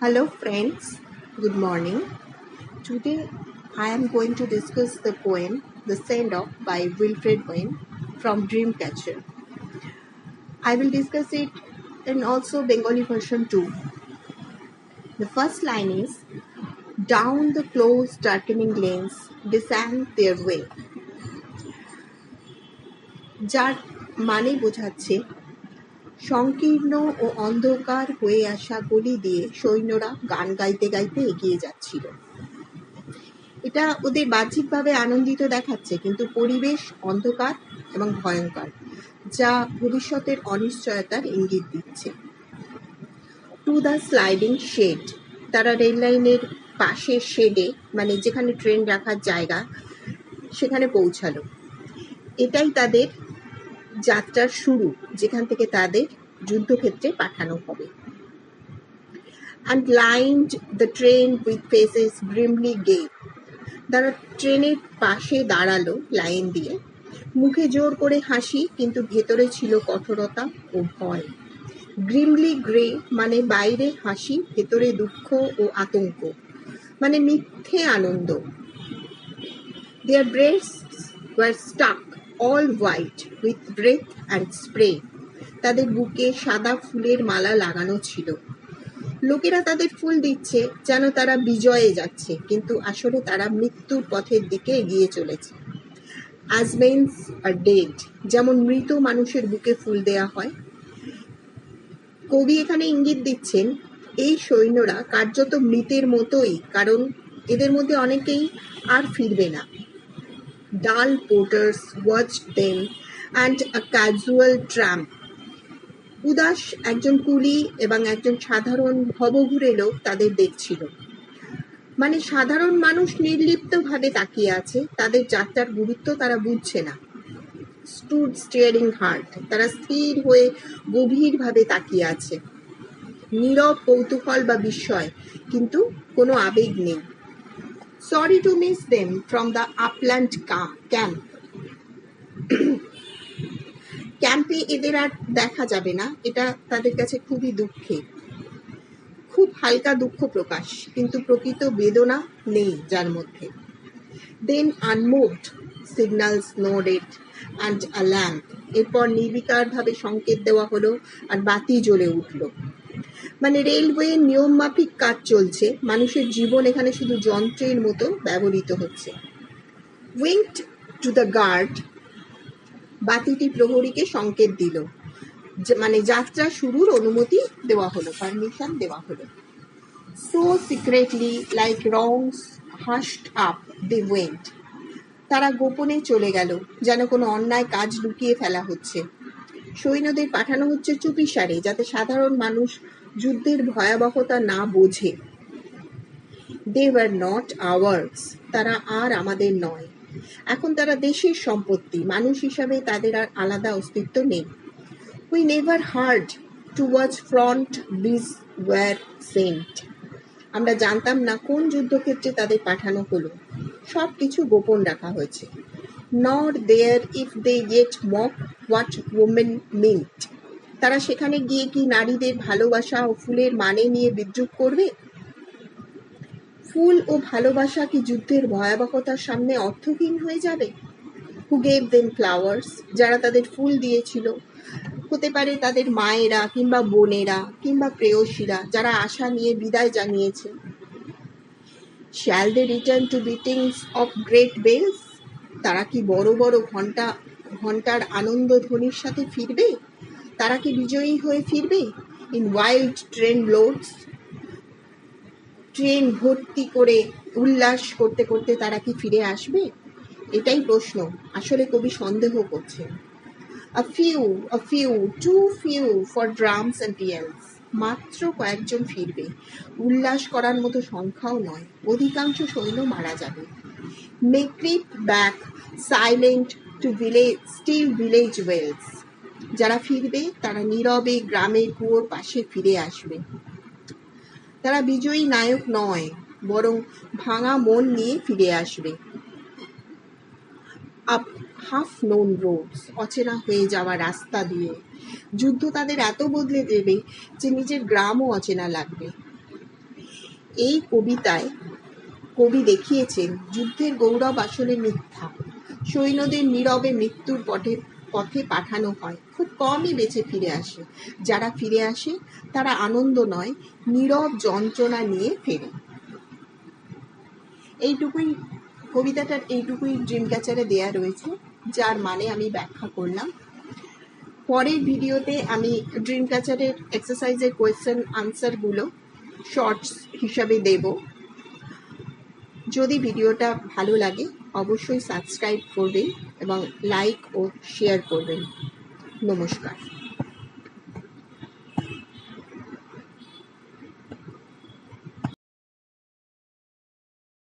Hello friends, good morning. Today I am going to discuss the poem The Send Off by Wilfred Wayne from Dreamcatcher. I will discuss it in also Bengali version too. The first line is down the close darkening lanes descend their way. যার মানে বোঝাচ্ছে সংকীর্ণ ও অন্ধকার হয়ে আসা গলি দিয়ে সৈন্যরা গান গাইতে গাইতে এগিয়ে যাচ্ছিল। এটা ওদের বাহ্যিকভাবে আনন্দিত দেখাচ্ছে, কিন্তু পরিবেশ অন্ধকার এবং ভয়ঙ্কর, যা ভবিষ্যতের অনিশ্চয়তার ইঙ্গিত দিচ্ছে। টু দ্য স্লাইডিং শেড, তারা রেল লাইনের পাশের শেডে, মানে যেখানে ট্রেন রাখার জায়গা, সেখানে পৌঁছালো। এটাই তাদের যাত্রার শুরু, যেখান থেকে তাদের যুদ্ধক্ষেত্রে পাঠানো হবে। And lined the train with faces grimly gay. তারা ট্রেনের পাশে দাঁড়ালো লাইন দিয়ে, মুখে জোর করে হাসি, কিন্তু ভেতরে ছিল কঠোরতা ও ভয়। গ্রিমলি গ্রে মানে বাইরে হাসি, ভেতরে দুঃখ ও আতঙ্ক, মানে মিথ্যে আনন্দ। Their breasts were stuck all white with breath and spray. তাদের বুকে সাদা ফুলের মালা লাগানো ছিল। লোকেরা তাদের ফুল দিচ্ছে যেন তারা বিজয়ে যাচ্ছে, কিন্তু আসলে তারা মৃত্যুর পথের দিকে এগিয়ে চলেছে। As men are dead, যেমন মৃত মানুষের বুকে ফুল দেয়া হয়। কবি এখানে ইঙ্গিত দিচ্ছেন এই সৈন্যরা কার্যত মৃতের মতোই, কারণ এদের মধ্যে অনেকেই আর ফিরবে না। Dull porters watched them and a casual tramp. উদাস একজন কুলি এবং একজন সাধারণ ভবঘুরে লোক তাদের দেখছিল। মানে সাধারণ মানুষ নির্লিপ্তভাবে তাকিয়ে আছে, তাদের যাত্রার গুরুত্ব তারা বুঝছে না। স্টুড স্টিয়ারিং হার্ড, তারা স্থির হয়ে গভীরভাবে তাকিয়ে আছে। নীরব কৌতূহল বা বিস্ময়, কিন্তু কোনো আবেগ নেই। Sorry to miss them from the upland camp. ক্যাম্পে এদের আর দেখা যাবে না, এটা তাদের কাছে খুবই দুঃখের। খুব হালকা দুঃখ প্রকাশ, কিন্তু প্রকৃত বেদনা নেই যার মধ্যে। দেন unmoved signals nodded and a lamp, এরপর নির্বিকারভাবে সংকেত দেওয়া হলো আর বাতি জ্বলে উঠল। মানে রেলওয়ে নিয়ম মাফিক কাজ চলছে, মানুষের জীবন এখানে শুধু যন্ত্রের মতো ব্যবহৃত হচ্ছে। উইঙ্কড টু দ্য গার্ড, বাতিটি প্রহরীকে সংকেত দিল, মানে যাত্রা শুরুর অনুমতি দেওয়া হলো, পারমিশন দেওয়া হলো। So secretly like wrongs hushed up they went. তারা গোপনে চলে গেল, যেন কোনো অন্যায় কাজ লুকিয়ে ফেলা হচ্ছে। সৈন্যদের পাঠানো হচ্ছে চুপিসারে, যাতে সাধারণ মানুষ যুদ্ধের ভয়াবহতা না বোঝে। They were not ours, তারা আর আমাদের নয়। এখন তারা দেশের সম্পত্তি, মানুষ হিসাবে তাদের আর আলাদা অস্তিত্ব নেই। We never heard to what front these were sent. আমরা জানতাম না কোন যুদ্ধক্ষেত্রে তাদের পাঠানো হলো, সব কিছু গোপন রাখা হয়েছে। Nor there if they yet mock what women meant. তারা সেখানে গিয়ে কি নারীদের ভালোবাসা ও ফুলের মানে নিয়ে বিদ্রূপ করবে? ফুল ও ভালোবাসা কি যুদ্ধের ভয়াবহতার সামনে অর্থহীন হয়ে যাবে? Who gave them flowers? যারা তাদের ফুল দিয়েছিল, হতে পারে তাদের মায়েরা কিংবা বোনেরা কিংবা প্রেয়সীরা, যারা আশা নিয়ে বিদায় জানিয়েছে। Shall they return to beatings of great bells? তারা কি বড় বড় ঘন্টার আনন্দ ধ্বনির সাথে ফিরবে? তারা কি বিজয়ী হয়ে ফিরবে? In wild train loads, train ভর্তি করে উল্লাস করতে করতে তারা কি ফিরে আসবে? এটাই প্রশ্ন। আসলে কবি সন্দেহ করছেন। A few, too few for drums and yells. মাত্র কয়েকজন ফিরবে, উল্লাস করার মতো সংখ্যাও নয়। অধিকাংশ সৈন্য মারা যাবে। May creep back silent to still village wells. যারা ফিরবে তারা নীরবে গ্রামের কুয়োর পাশে ফিরে আসবে। তারা বিজয়ী নায়ক নয়, বরং ভাঙা মন নিয়ে ফিরে আসবে। আপ হাফ নোন রোডস, অচেনা হয়ে যাওয়া রাস্তা দিয়ে। যুদ্ধ তাদের এত বদলে দেবে যে নিজের গ্রামও অচেনা লাগবে। এই কবিতায় কবি দেখিয়েছেন যুদ্ধের গৌরব আসলে মিথ্যা। সৈন্যদের নীরবে মৃত্যুর পথে পাঠানো হয়, খুব কমই বেঁচে ফিরে আসে। যারা ফিরে আসে তারা আনন্দ নয়, নীরব যন্ত্রণা নিয়ে ফেরে। এইটুকুই কবিতাটার এইটুকুই ড্রিম ক্যাচারে দেয়া রয়েছে, যার মানে আমি ব্যাখ্যা করলাম। পরের ভিডিওতে আমি ড্রিম ক্যাচারের এক্সারসাইজের কোয়েশ্চেন আনসারগুলো শর্টস হিসাবে দেব। যদি ভিডিওটা ভালো লাগে অবশ্যই সাবস্ক্রাইব করবেন এবং লাইক ও শেয়ার করবেন। নমস্কার।